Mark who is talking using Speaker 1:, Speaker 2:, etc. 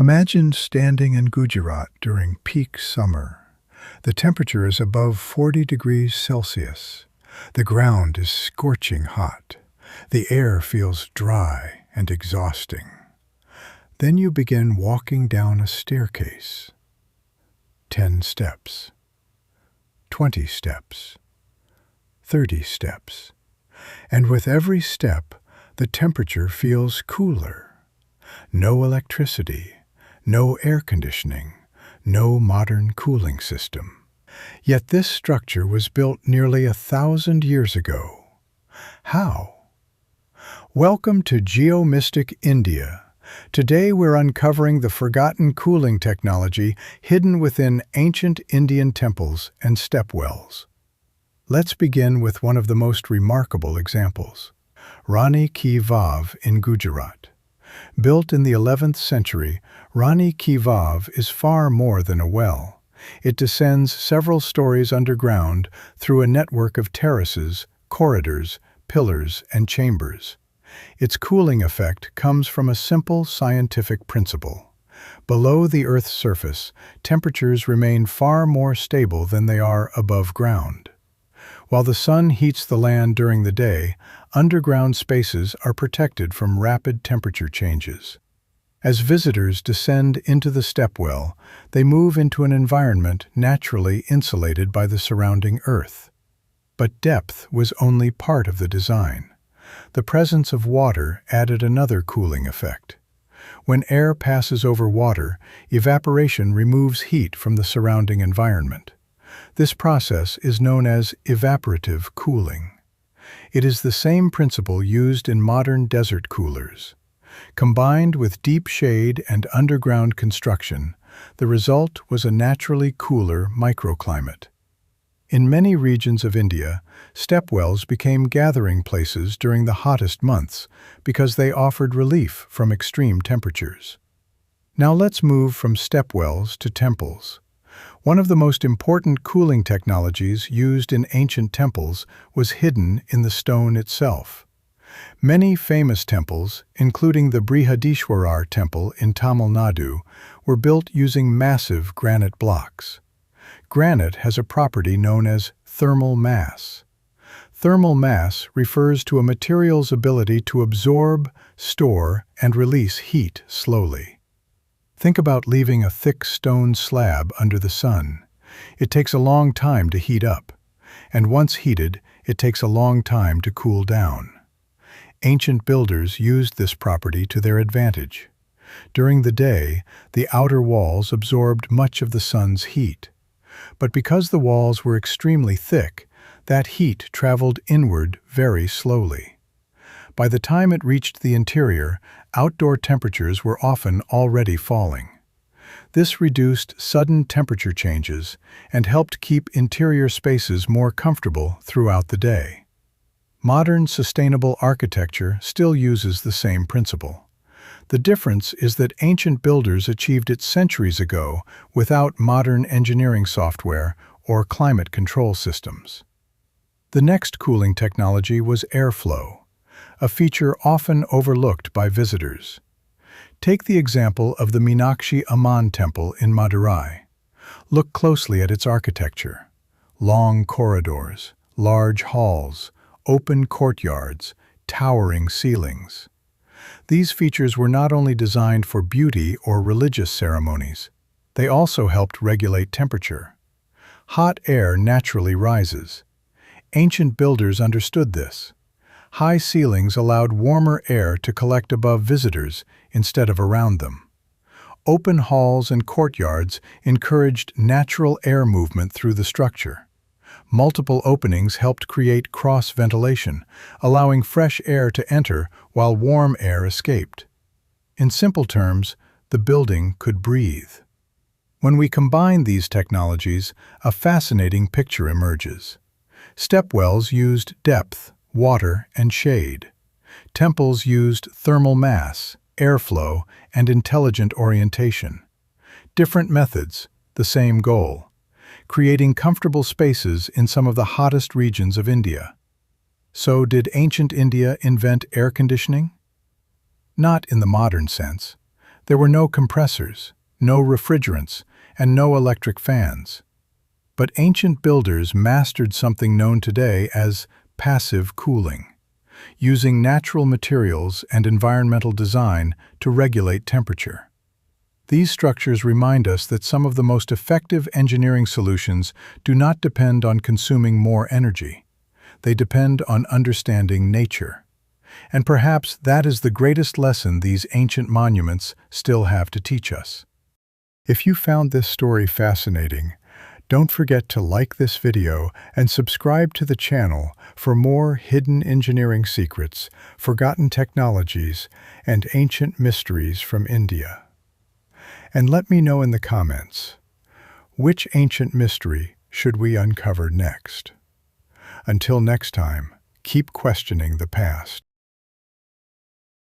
Speaker 1: Imagine standing in Gujarat during peak summer. The temperature is above 40 degrees Celsius. The ground is scorching hot. The air feels dry and exhausting. Then you begin walking down a staircase. 10 steps, 20 steps, 30 steps. And with every step, the temperature feels cooler. No electricity, no air conditioning, no modern cooling system. Yet this structure was built nearly 1,000 years ago. How? Welcome to Geomystic India. Today we're uncovering the forgotten cooling technology hidden within ancient Indian temples and stepwells. Let's begin with one of the most remarkable examples. Rani Ki Vav in Gujarat. Built in the 11th century, Rani Ki Vav is far more than a well. It descends several stories underground through a network of terraces, corridors, pillars, and chambers. Its cooling effect comes from a simple scientific principle. Below the Earth's surface, temperatures remain far more stable than they are above ground. While the sun heats the land during the day, underground spaces are protected from rapid temperature changes. As visitors descend into the stepwell, they move into an environment naturally insulated by the surrounding earth. But depth was only part of the design. The presence of water added another cooling effect. When air passes over water, evaporation removes heat from the surrounding environment. This process is known as evaporative cooling. It is the same principle used in modern desert coolers. Combined with deep shade and underground construction, the result was a naturally cooler microclimate. In many regions of India, stepwells became gathering places during the hottest months because they offered relief from extreme temperatures. Now let's move from stepwells to temples. One of the most important cooling technologies used in ancient temples was hidden in the stone itself. Many famous temples, including the Brihadeeswarar Temple in Tamil Nadu, were built using massive granite blocks. Granite has a property known as thermal mass. Thermal mass refers to a material's ability to absorb, store, and release heat slowly. Think about leaving a thick stone slab under the sun. It takes a long time to heat up, and once heated, it takes a long time to cool down. Ancient builders used this property to their advantage. During the day, the outer walls absorbed much of the sun's heat. But because the walls were extremely thick, that heat traveled inward very slowly. By the time it reached the interior, outdoor temperatures were often already falling. This reduced sudden temperature changes and helped keep interior spaces more comfortable throughout the day. Modern sustainable architecture still uses the same principle. The difference is that ancient builders achieved it centuries ago without modern engineering software or climate control systems. The next cooling technology was airflow, a feature often overlooked by visitors. Take the example of the Meenakshi Temple in Madurai. Look closely at its architecture. Long corridors, large halls, open courtyards, towering ceilings. These features were not only designed for beauty or religious ceremonies, they also helped regulate temperature. Hot air naturally rises. Ancient builders understood this. High ceilings allowed warmer air to collect above visitors instead of around them. Open halls and courtyards encouraged natural air movement through the structure. Multiple openings helped create cross-ventilation, allowing fresh air to enter while warm air escaped. In simple terms, the building could breathe. When we combine these technologies, a fascinating picture emerges. Stepwells used depth, water, and shade. Temples used thermal mass, airflow, and intelligent orientation. Different methods, the same goal: creating comfortable spaces in some of the hottest regions of India. So, did ancient India invent air conditioning? Not in the modern sense. There were no compressors, no refrigerants, and no electric fans. But ancient builders mastered something known today as passive cooling, using natural materials and environmental design to regulate temperature. These structures remind us that some of the most effective engineering solutions do not depend on consuming more energy. They depend on understanding nature. And perhaps that is the greatest lesson these ancient monuments still have to teach us. If you found this story fascinating, don't forget to like this video and subscribe to the channel for more hidden engineering secrets, forgotten technologies, and ancient mysteries from India. And let me know in the comments, which ancient mystery should we uncover next? Until next time, keep questioning the past.